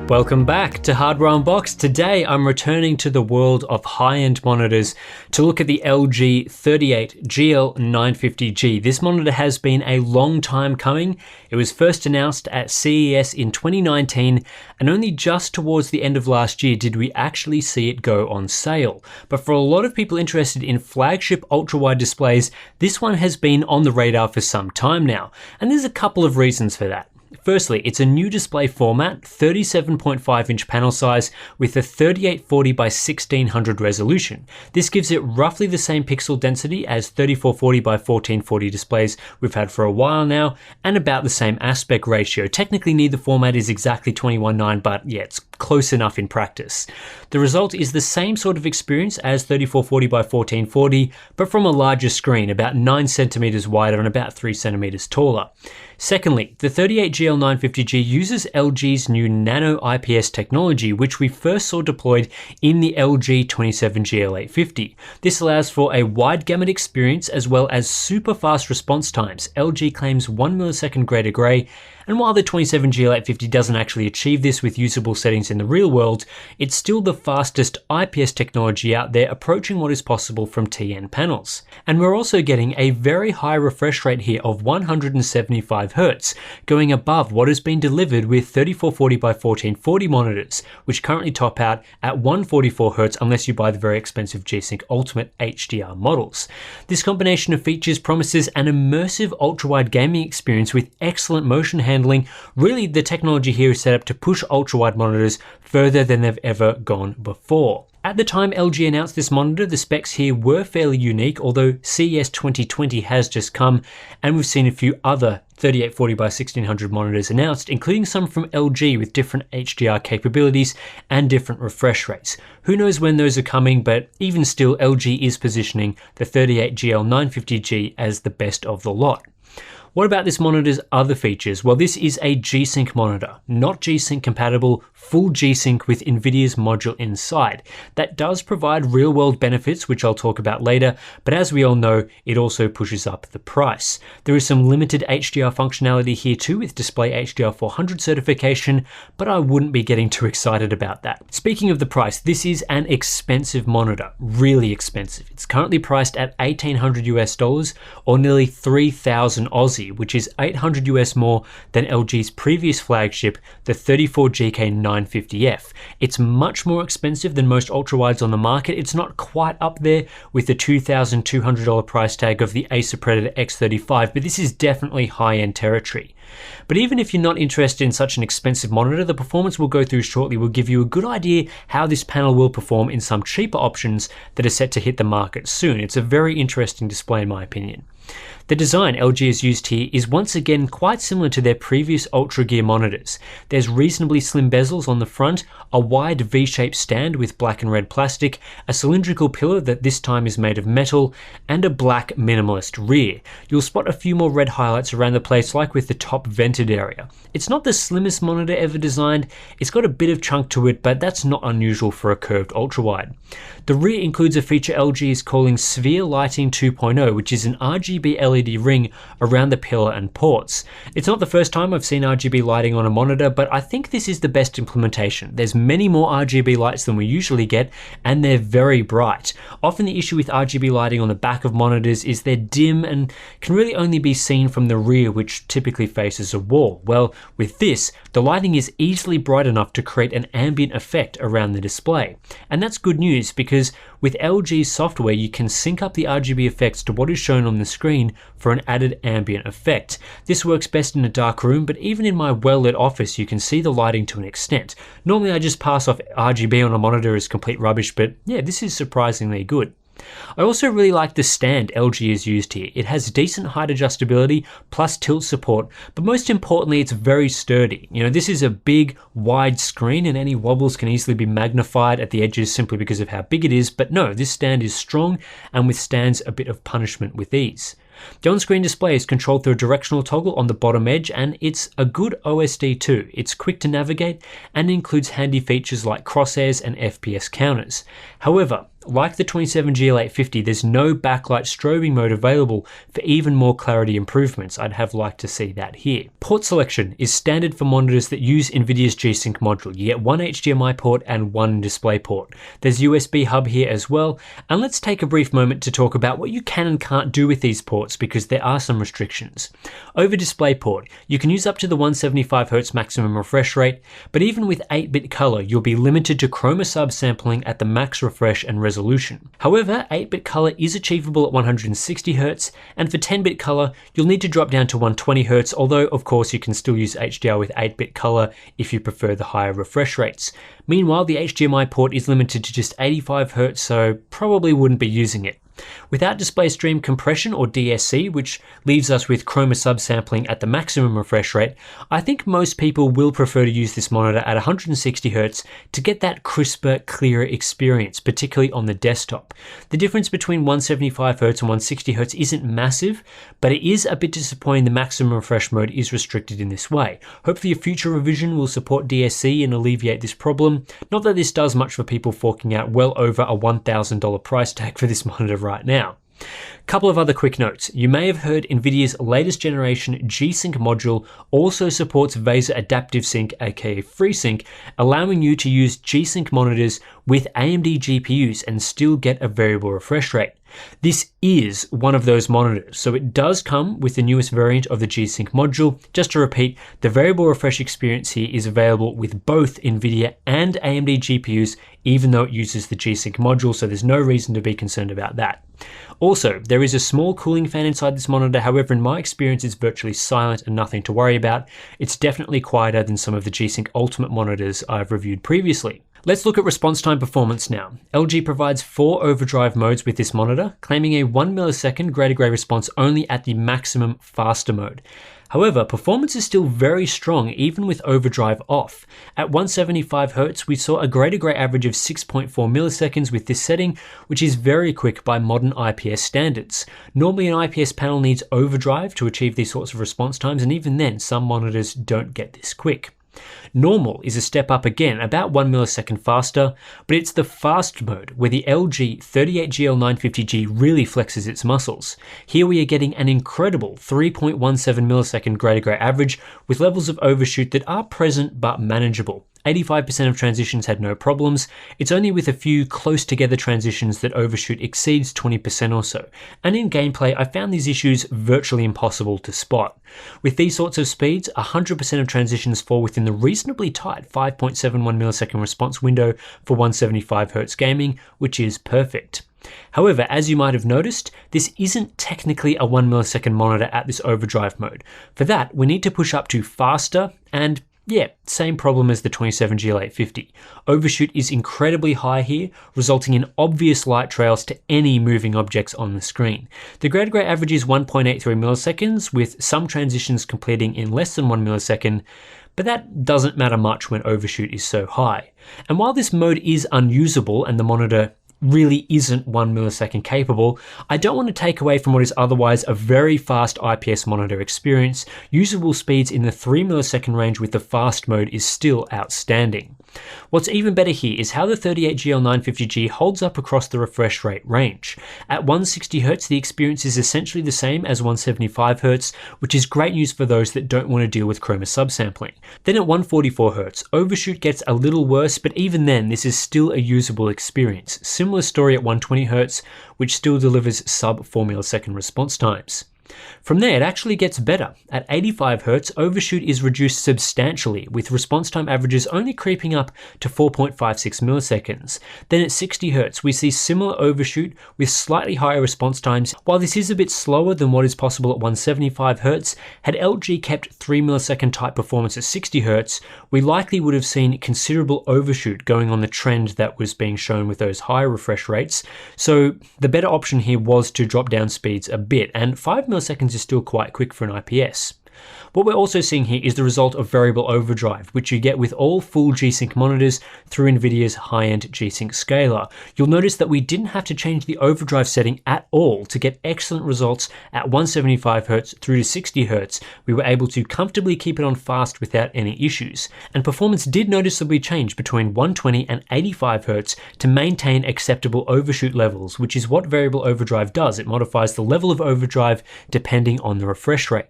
Welcome back to Hardware Unboxed. Today I'm returning to the world of high-end monitors to look at the LG 38GL950G. This monitor has been a long time coming. It was first announced at CES in 2019, and only just towards the end of last year did we actually see it go on sale. But for a lot of people interested in flagship ultra-wide displays, this one has been on the radar for some time now, and there's a couple of reasons for that. Firstly, it's a new display format, 37.5-inch panel size with a 3840 by 1600 resolution. This gives it roughly the same pixel density as 3440 by 1440 displays we've had for a while now, and about the same aspect ratio. Technically, neither format is exactly 21:9, but yeah, it's close enough in practice. The result is the same sort of experience as 3440 by 1440, but from a larger screen, about 9 centimeters wider and about 3 centimeters taller. Secondly, the 38GL950G uses LG's new nano IPS technology, which we first saw deployed in the LG 27GL850. This allows for a wide gamut experience as well as super fast response times. LG claims 1 millisecond gray to gray, and while the 27GL850 doesn't actually achieve this with usable settings in the real world, it's still the fastest IPS technology out there, approaching what is possible from TN panels. And we're also getting a very high refresh rate here of 175 Hz, going above what has been delivered with 3440 by 1440 monitors, which currently top out at 144 Hz unless you buy the very expensive G-Sync Ultimate HDR models. This combination of features promises an immersive ultra-wide gaming experience with excellent motion handling. Really, the technology here is set up to push ultra-wide monitors further than they've ever gone before. At the time LG announced this monitor, the specs here were fairly unique, although CES 2020 has just come, and we've seen a few other 3840 by 1600 monitors announced, including some from LG with different HDR capabilities and different refresh rates. Who knows when those are coming, but even still, LG is positioning the 38GL950G as the best of the lot. What about this monitor's other features? Well, this is a G-Sync monitor, not G-Sync compatible, full G-Sync with NVIDIA's module inside. That does provide real-world benefits, which I'll talk about later, but as we all know, it also pushes up the price. There is some limited HDR functionality here too, with Display HDR 400 certification, but I wouldn't be getting too excited about that. Speaking of the price, this is an expensive monitor, really expensive. It's currently priced at $1,800 US or nearly 3,000 Aussie, which is 800 US more than LG's previous flagship, the 34GK950F. It's much more expensive than most ultrawides on the market. It's not quite up there with the $2,200 price tag of the Acer Predator X35, but this is definitely high-end territory. But even if you're not interested in such an expensive monitor, the performance we'll go through shortly will give you a good idea how this panel will perform in some cheaper options that are set to hit the market soon. It's a very interesting display in my opinion. The design LG has used here is once again quite similar to their previous Ultra Gear monitors. There's reasonably slim bezels on the front, a wide V-shaped stand with black and red plastic, a cylindrical pillar that this time is made of metal, and a black minimalist rear. You'll spot a few more red highlights around the place, like with the top vented area. It's not the slimmest monitor ever designed, it's got a bit of chunk to it, but that's not unusual for a curved ultrawide. The rear includes a feature LG is calling Sphere Lighting 2.0, which is an RGB LED ring around the pillar and ports. It's not the first time I've seen RGB lighting on a monitor, but I think this is the best implementation. There's many more RGB lights than we usually get, and they're very bright. Often the issue with RGB lighting on the back of monitors is they're dim and can really only be seen from the rear, which typically faces a wall. Well, with this, the lighting is easily bright enough to create an ambient effect around the display. And that's good news because with LG's software, you can sync up the RGB effects to what is shown on the screen for an added ambient effect. This works best in a dark room, but even in my well-lit office, you can see the lighting to an extent. Normally I just pass off RGB on a monitor as complete rubbish, but yeah, this is surprisingly good. I also really like the stand LG has used here. It has decent height adjustability plus tilt support, but most importantly, it's very sturdy. You know, this is a big, wide screen and any wobbles can easily be magnified at the edges simply because of how big it is, but no, this stand is strong and withstands a bit of punishment with ease. The on-screen display is controlled through a directional toggle on the bottom edge, and it's a good OSD too. It's quick to navigate and includes handy features like crosshairs and FPS counters. However, Like the 37GL950G, there's no backlight strobing mode available for even more clarity improvements. I'd have liked to see that here. Port selection is standard for monitors that use NVIDIA's G-Sync module. You get one HDMI port and one display port. There's USB hub here as well, and let's take a brief moment to talk about what you can and can't do with these ports, because there are some restrictions. Over DisplayPort, you can use up to the 175Hz maximum refresh rate, but even with 8-bit color, you'll be limited to chroma subsampling at the max refresh and resolution. However, 8-bit color is achievable at 160Hz, and for 10-bit color, you'll need to drop down to 120Hz, although of course you can still use HDR with 8-bit color if you prefer the higher refresh rates. Meanwhile, the HDMI port is limited to just 85Hz, so probably wouldn't be using it. Without display stream compression, or DSC, which leaves us with chroma subsampling at the maximum refresh rate, I think most people will prefer to use this monitor at 160Hz to get that crisper, clearer experience, particularly on the desktop. The difference between 175Hz and 160Hz isn't massive, but it is a bit disappointing the maximum refresh mode is restricted in this way. Hopefully a future revision will support DSC and alleviate this problem. Not that this does much for people forking out well over a $1,000 price tag for this monitor right now. Couple of other quick notes. You may have heard NVIDIA's latest generation G-Sync module also supports VESA Adaptive Sync, aka FreeSync, allowing you to use G-Sync monitors with AMD GPUs and still get a variable refresh rate. This is one of those monitors, so it does come with the newest variant of the G-Sync module. Just to repeat, the variable refresh experience here is available with both NVIDIA and AMD GPUs, even though it uses the G-Sync module, so there's no reason to be concerned about that. Also, there is a small cooling fan inside this monitor. However, in my experience, it's virtually silent and nothing to worry about. It's definitely quieter than some of the G-Sync Ultimate monitors I've reviewed previously. Let's look at response time performance now. LG provides 4 overdrive modes with this monitor, claiming a 1 millisecond grey-to-grey response only at the maximum faster mode. However, performance is still very strong even with overdrive off. At 175Hz, we saw a grey-to-grey average of 6.4 milliseconds with this setting, which is very quick by modern IPS standards. Normally an IPS panel needs overdrive to achieve these sorts of response times, and even then some monitors don't get this quick. Normal is a step up again, about 1 millisecond faster, but it's the fast mode where the LG 38GL950G really flexes its muscles. Here we are getting an incredible 3.17 millisecond grey-to-grey average with levels of overshoot that are present but manageable. 85% of transitions had no problems. It's only with a few close together transitions that overshoot exceeds 20% or so. And in gameplay, I found these issues virtually impossible to spot. With these sorts of speeds, 100% of transitions fall within the reasonably tight 5.71 millisecond response window for 175Hz gaming, which is perfect. However, as you might have noticed, this isn't technically a 1 millisecond monitor at this overdrive mode. For that, we need to push up to faster and yeah, same problem as the 27GL950G. Overshoot is incredibly high here, resulting in obvious light trails to any moving objects on the screen. The grey-to-grey average is 1.83 milliseconds, with some transitions completing in less than 1 millisecond, but that doesn't matter much when overshoot is so high. And while this mode is unusable and the monitor really isn't 1 millisecond capable, I don't want to take away from what is otherwise a very fast IPS monitor experience. Usable speeds in the 3 millisecond range with the fast mode is still outstanding. What's even better here is how the 38GL950G holds up across the refresh rate range. At 160Hz, the experience is essentially the same as 175Hz, which is great news for those that don't want to deal with chroma subsampling. Then at 144Hz, overshoot gets a little worse, but even then, this is still a usable experience. Similar story at 120Hz, which still delivers sub 4 millisecond response times. From there, it actually gets better. At 85Hz, overshoot is reduced substantially, with response time averages only creeping up to 4.56 milliseconds. Then at 60Hz, we see similar overshoot with slightly higher response times. While this is a bit slower than what is possible at 175Hz, had LG kept 3 millisecond type performance at 60Hz, we likely would have seen considerable overshoot going on the trend that was being shown with those higher refresh rates. So the better option here was to drop down speeds a bit, and 5 milliseconds is still quite quick for an IPS. What we're also seeing here is the result of variable overdrive, which you get with all full G-Sync monitors through NVIDIA's high-end G-Sync scaler. You'll notice that we didn't have to change the overdrive setting at all to get excellent results at 175Hz through to 60Hz. We were able to comfortably keep it on fast without any issues. And performance did noticeably change between 120 and 85Hz to maintain acceptable overshoot levels, which is what variable overdrive does. It modifies the level of overdrive depending on the refresh rate.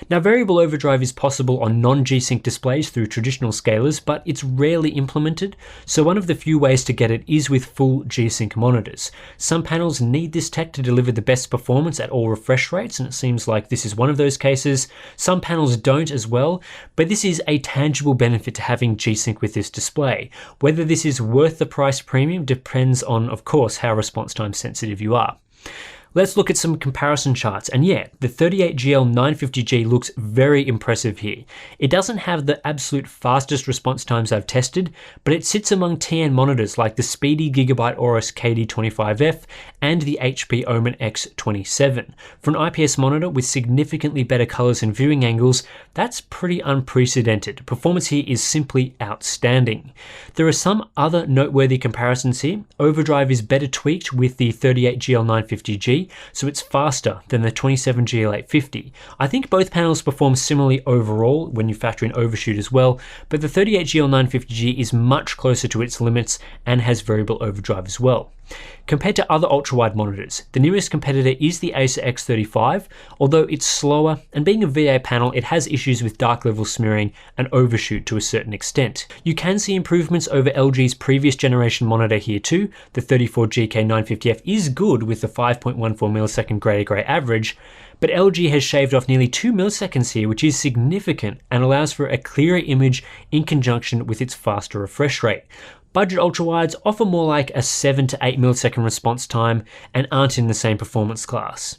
Now, variable overdrive is possible on non-G-Sync displays through traditional scalers, but it's rarely implemented, so one of the few ways to get it is with full G-Sync monitors. Some panels need this tech to deliver the best performance at all refresh rates, and it seems like this is one of those cases. Some panels don't as well, but this is a tangible benefit to having G-Sync with this display. Whether this is worth the price premium depends on, of course, how response time sensitive you are. Let's look at some comparison charts, and yeah, the 38GL950G looks very impressive here. It doesn't have the absolute fastest response times I've tested, but it sits among TN monitors like the speedy Gigabyte Aorus KD25F and the HP Omen X27. For an IPS monitor with significantly better colors and viewing angles, that's pretty unprecedented. Performance here is simply outstanding. There are some other noteworthy comparisons here. Overdrive is better tweaked with the 38GL950G, so it's faster than the 27GL850. I think both panels perform similarly overall when you factor in overshoot as well, but the 38GL950G is much closer to its limits and has variable overdrive as well. Compared to other ultrawide monitors, the nearest competitor is the Acer X35, although it's slower, and being a VA panel, it has issues with dark level smearing and overshoot to a certain extent. You can see improvements over LG's previous generation monitor here too. The 34GK950F is good with the 5.14 millisecond gray to gray average, but LG has shaved off nearly 2 milliseconds here, which is significant and allows for a clearer image in conjunction with its faster refresh rate. Budget ultrawides offer more like a 7 to 8 millisecond response time and aren't in the same performance class.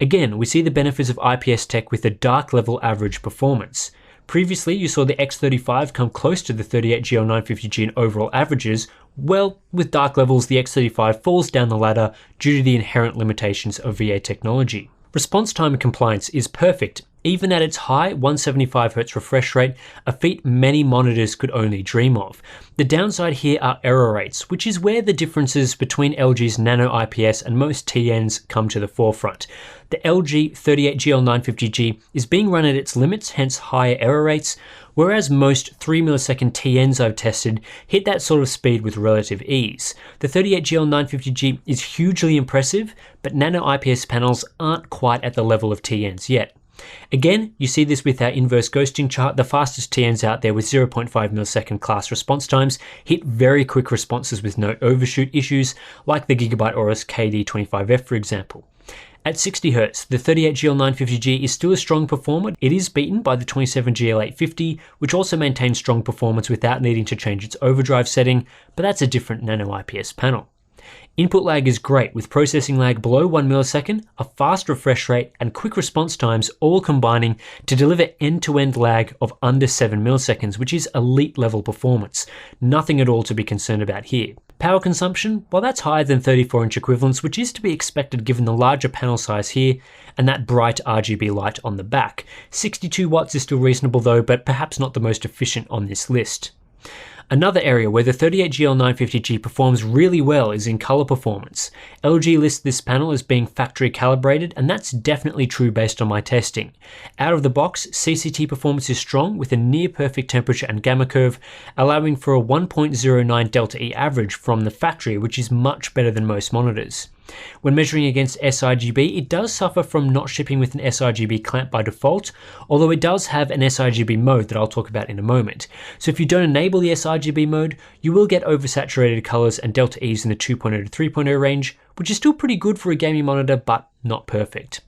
Again, we see the benefits of IPS tech with the dark level average performance. Previously, you saw the X35 come close to the 38GL950G in overall averages. Well, with dark levels, the X35 falls down the ladder due to the inherent limitations of VA technology. Response time and compliance is perfect, even at its high 175Hz refresh rate, a feat many monitors could only dream of. The downside here are error rates, which is where the differences between LG's Nano IPS and most TNs come to the forefront. The LG 38GL950G is being run at its limits, hence higher error rates, whereas most 3 millisecond TNs I've tested hit that sort of speed with relative ease. The 38GL950G is hugely impressive, but Nano IPS panels aren't quite at the level of TNs yet. Again, you see this with our inverse ghosting chart. The fastest TNs out there with 0.5 millisecond class response times hit very quick responses with no overshoot issues, like the Gigabyte Aorus KD25F for example. At 60Hz, the 38GL950G is still a strong performer. It is beaten by the 27GL850, which also maintains strong performance without needing to change its overdrive setting, but that's a different Nano IPS panel. Input lag is great, with processing lag below 1 millisecond, a fast refresh rate, and quick response times all combining to deliver end-to-end lag of under 7 milliseconds, which is elite level performance. Nothing at all to be concerned about here. Power consumption, well, that's higher than 34-inch equivalents, which is to be expected given the larger panel size here and that bright RGB light on the back. 62 watts is still reasonable though, but perhaps not the most efficient on this list. Another area where the 38GL950G performs really well is in color performance. LG lists this panel as being factory calibrated, and that's definitely true based on my testing. Out of the box, CCT performance is strong with a near perfect temperature and gamma curve, allowing for a 1.09 delta E average from the factory, which is much better than most monitors. When measuring against sRGB, it does suffer from not shipping with an sRGB clamp by default, although it does have an sRGB mode that I'll talk about in a moment. So if you don't enable the sRGB mode, you will get oversaturated colors and delta E's in the 2.0 to 3.0 range, which is still pretty good for a gaming monitor, but not perfect.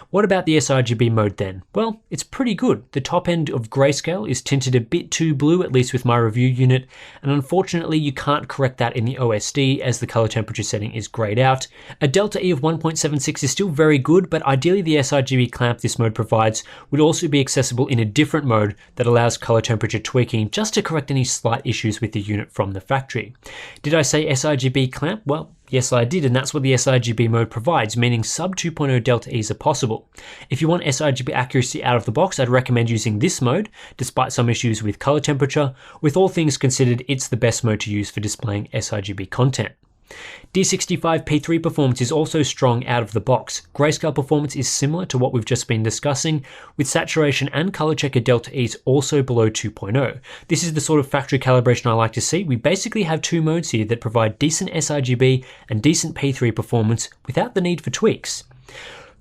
What about the sRGB mode then? Well, it's pretty good. The top end of grayscale is tinted a bit too blue, at least with my review unit, and unfortunately you can't correct that in the OSD as the color temperature setting is grayed out. A delta E of 1.76 is still very good, but ideally the sRGB clamp this mode provides would also be accessible in a different mode that allows color temperature tweaking just to correct any slight issues with the unit from the factory. Did I say sRGB clamp? Well, Yes, I did, and that's what the sRGB mode provides, meaning sub 2.0 Delta E's are possible. If you want sRGB accuracy out of the box, I'd recommend using this mode, despite some issues with color temperature. With all things considered, it's the best mode to use for displaying sRGB content. D65 P3 performance is also strong out of the box. Grayscale performance is similar to what we've just been discussing, with saturation and color checker Delta E's also below 2.0. This is the sort of factory calibration I like to see. We basically have two modes here that provide decent sRGB and decent P3 performance without the need for tweaks.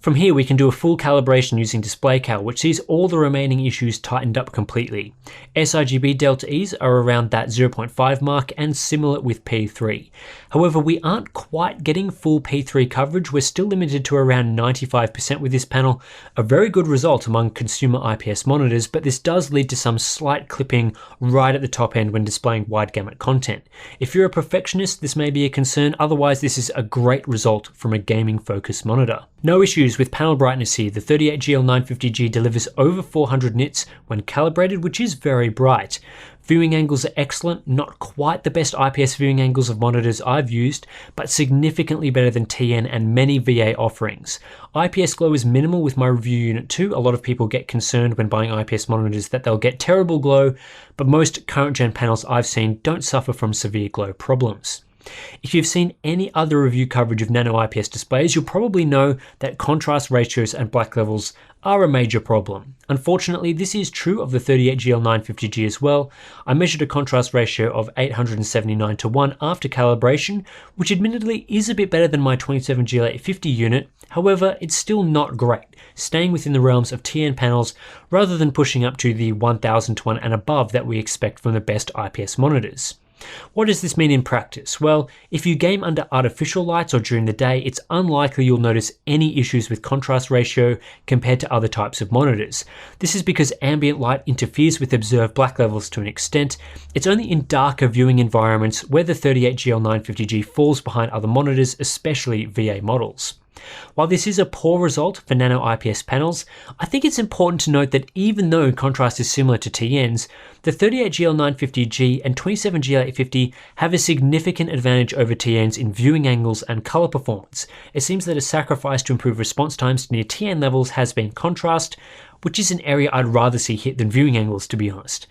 From here, we can do a full calibration using DisplayCal, which sees all the remaining issues tightened up completely. sRGB Delta E's are around that 0.5 mark and similar with P3. However, we aren't quite getting full P3 coverage. We're still limited to around 95% with this panel, a very good result among consumer IPS monitors, but this does lead to some slight clipping right at the top end when displaying wide gamut content. If you're a perfectionist, this may be a concern. Otherwise, this is a great result from a gaming focused monitor. No issues with panel brightness here. The 38GL950G delivers over 400 nits when calibrated, which is very bright. Viewing angles are excellent, not quite the best IPS viewing angles of monitors I've used, but significantly better than TN and many VA offerings. IPS glow is minimal with my review unit too. A lot of people get concerned when buying IPS monitors that they'll get terrible glow, but most current gen panels I've seen don't suffer from severe glow problems. If you've seen any other review coverage of nano IPS displays, you'll probably know that contrast ratios and black levels are a major problem. Unfortunately, this is true of the 38GL950G as well. I measured a contrast ratio of 879 to 1 after calibration, which admittedly is a bit better than my 27GL850 unit. However, it's still not great, staying within the realms of TN panels rather than pushing up to the 1000 to 1 and above that we expect from the best IPS monitors. What does this mean in practice? Well, if you game under artificial lights or during the day, it's unlikely you'll notice any issues with contrast ratio compared to other types of monitors. This is because ambient light interferes with observed black levels to an extent. It's only in darker viewing environments where the 38GL950G falls behind other monitors, especially VA models. While this is a poor result for nano IPS panels, I think it's important to note that even though contrast is similar to TN's, the 38GL950G and 27GL850 have a significant advantage over TN's in viewing angles and color performance. It seems that a sacrifice to improve response times to near TN levels has been contrast, which is an area I'd rather see hit than viewing angles, to be honest.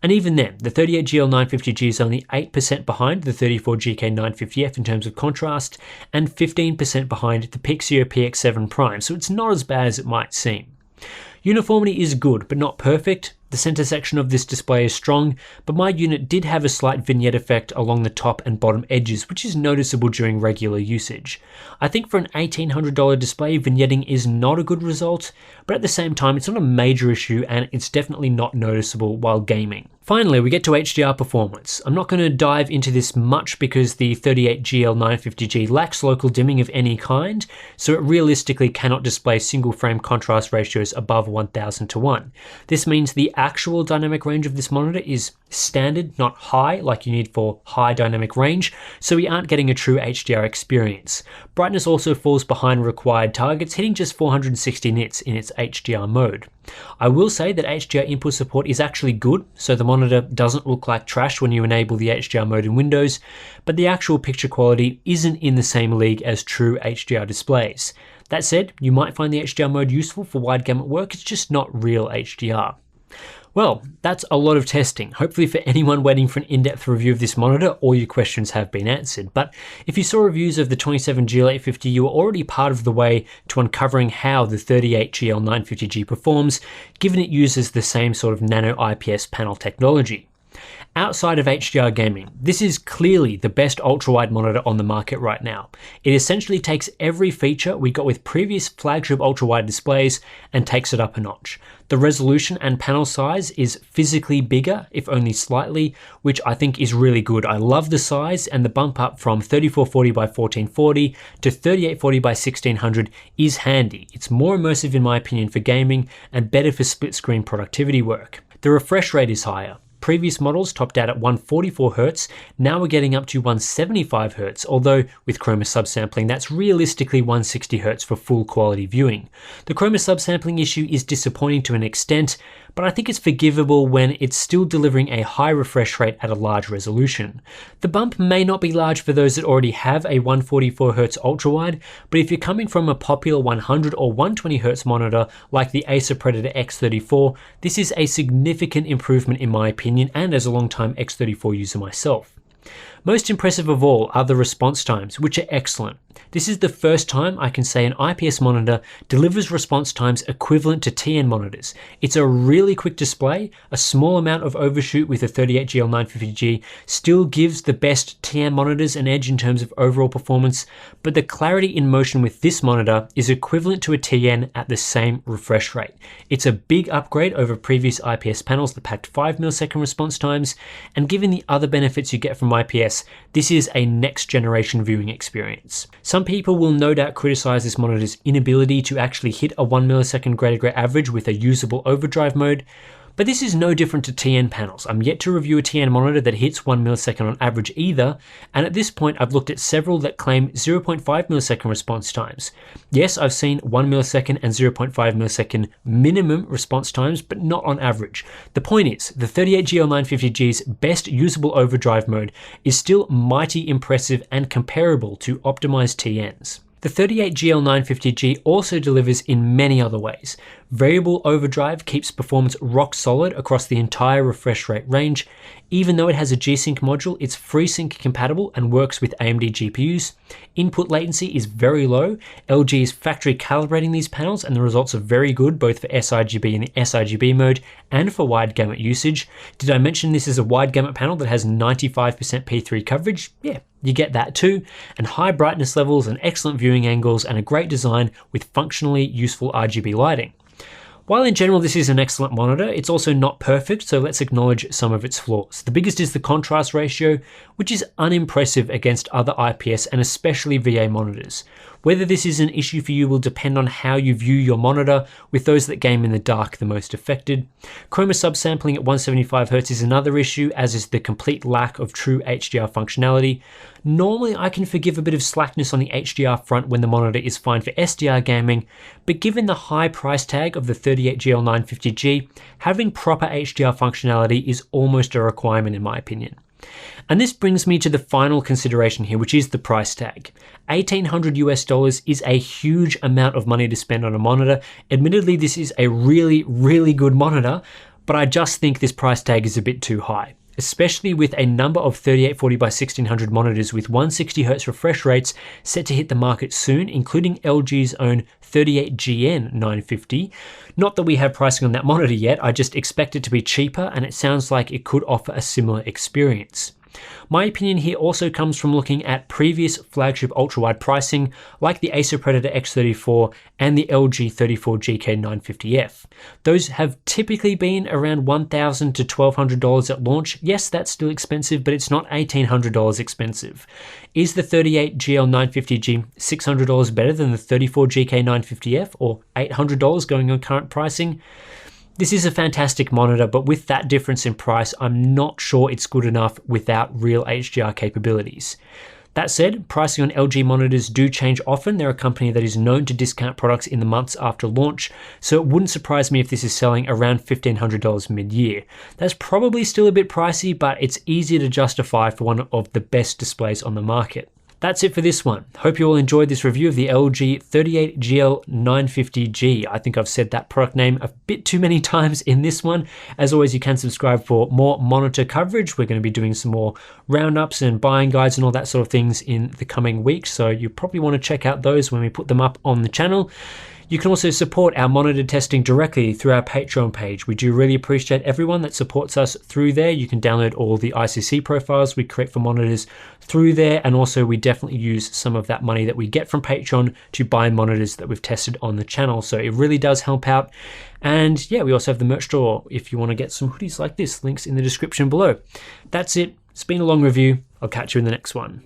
And even then, the 38GL950G is only 8% behind the 34GK950F in terms of contrast, and 15% behind the Pixio PX7 Prime, so it's not as bad as it might seem. Uniformity is good, but not perfect. The center section of this display is strong, but my unit did have a slight vignette effect along the top and bottom edges, which is noticeable during regular usage. I think for an $1,800 display, vignetting is not a good result, but at the same time, it's not a major issue and it's definitely not noticeable while gaming. Finally, we get to HDR performance. I'm not going to dive into this much because the 38GL950G lacks local dimming of any kind, so it realistically cannot display single frame contrast ratios above 1000 to 1. This means the actual dynamic range of this monitor is standard, not high like you need for high dynamic range, so we aren't getting a true HDR experience. Brightness also falls behind required targets, hitting just 460 nits in its HDR mode. I will say that HDR input support is actually good, so the monitor doesn't look like trash when you enable the HDR mode in Windows, but the actual picture quality isn't in the same league as true HDR displays. That said, you might find the HDR mode useful for wide gamut work, it's just not real HDR. Well, that's a lot of testing. Hopefully for anyone waiting for an in-depth review of this monitor, all your questions have been answered. But if you saw reviews of the 27GL850, you were already part of the way to uncovering how the 38GL950G performs, given it uses the same sort of nano IPS panel technology. Outside of HDR gaming, this is clearly the best ultrawide monitor on the market right now. It essentially takes every feature we got with previous flagship ultrawide displays and takes it up a notch. The resolution and panel size is physically bigger, if only slightly, which I think is really good. I love the size, and the bump up from 3440 by 1440 to 3840 by 1600 is handy. It's more immersive in my opinion for gaming and better for split screen productivity work. The refresh rate is higher. Previous models topped out at 144Hz, now we're getting up to 175Hz, although with chroma subsampling that's realistically 160Hz for full quality viewing. The chroma subsampling issue is disappointing to an extent, but I think it's forgivable when it's still delivering a high refresh rate at a large resolution. The bump may not be large for those that already have a 144Hz ultrawide, but if you're coming from a popular 100 or 120Hz monitor like the Acer Predator X34, this is a significant improvement in my opinion and as a long-time X34 user myself. Most impressive of all are the response times, which are excellent. This is the first time I can say an IPS monitor delivers response times equivalent to TN monitors. It's a really quick display, a small amount of overshoot with a 38GL950G still gives the best TN monitors an edge in terms of overall performance, but the clarity in motion with this monitor is equivalent to a TN at the same refresh rate. It's a big upgrade over previous IPS panels that packed 5ms response times, and given the other benefits you get from IPS, this is a next generation viewing experience. Some people will no doubt criticize this monitor's inability to actually hit a 1ms greater gray average with a usable overdrive mode, but this is no different to TN panels. I'm yet to review a TN monitor that hits 1ms on average either, and at this point I've looked at several that claim 0.5ms response times. Yes, I've seen 1ms and 0.5ms minimum response times, but not on average. The point is, the 38GL950G's best usable overdrive mode is still mighty impressive and comparable to optimized TNs. The 38GL950G also delivers in many other ways. Variable overdrive keeps performance rock solid across the entire refresh rate range. Even though it has a G-Sync module, it's FreeSync compatible and works with AMD GPUs. Input latency is very low. LG is factory calibrating these panels and the results are very good both for sRGB in the sRGB mode and for wide gamut usage. Did I mention this is a wide gamut panel that has 95% P3 coverage? Yeah, you get that too. And high brightness levels and excellent viewing angles and a great design with functionally useful RGB lighting. While in general this is an excellent monitor, it's also not perfect, so let's acknowledge some of its flaws. The biggest is the contrast ratio, which is unimpressive against other IPS and especially VA monitors. Whether this is an issue for you will depend on how you view your monitor, with those that game in the dark the most affected. Chroma subsampling at 175Hz is another issue, as is the complete lack of true HDR functionality. Normally I can forgive a bit of slackness on the HDR front when the monitor is fine for SDR gaming, but given the high price tag of the 38GL950G, having proper HDR functionality is almost a requirement in my opinion. And this brings me to the final consideration here, which is the price tag. $1,800 is a huge amount of money to spend on a monitor. Admittedly, this is a really good monitor, but I just think this price tag is a bit too high, especially with a number of 3840 by 1600 monitors with 160Hz refresh rates set to hit the market soon, including LG's own 38GN950. Not that we have pricing on that monitor yet, I just expect it to be cheaper, and it sounds like it could offer a similar experience. My opinion here also comes from looking at previous flagship ultrawide pricing like the Acer Predator X34 and the LG 34GK950F. Those have typically been around $1,000 to $1,200 at launch. Yes, that's still expensive, but it's not $1,800 expensive. Is the 38GL950G $600 better than the 34GK950F or $800 going on current pricing? This is a fantastic monitor, but with that difference in price, I'm not sure it's good enough without real HDR capabilities. That said, pricing on LG monitors do change often. They're a company that is known to discount products in the months after launch, so it wouldn't surprise me if this is selling around $1,500 mid-year. That's probably still a bit pricey, but it's easier to justify for one of the best displays on the market. That's it for this one. Hope you all enjoyed this review of the LG 38GL950G. I think I've said that product name a bit too many times in this one. As always, you can subscribe for more monitor coverage. We're going to be doing some more roundups and buying guides and all that sort of things in the coming weeks, so you probably want to check out those when we put them up on the channel. You can also support our monitor testing directly through our Patreon page. We do really appreciate everyone that supports us through there. You can download all the ICC profiles we create for monitors through there, and also we definitely use some of that money that we get from Patreon to buy monitors that we've tested on the channel. So it really does help out. And yeah, we also have the merch store if you want to get some hoodies like this. Links in the description below. That's it. It's been a long review. I'll catch you in the next one.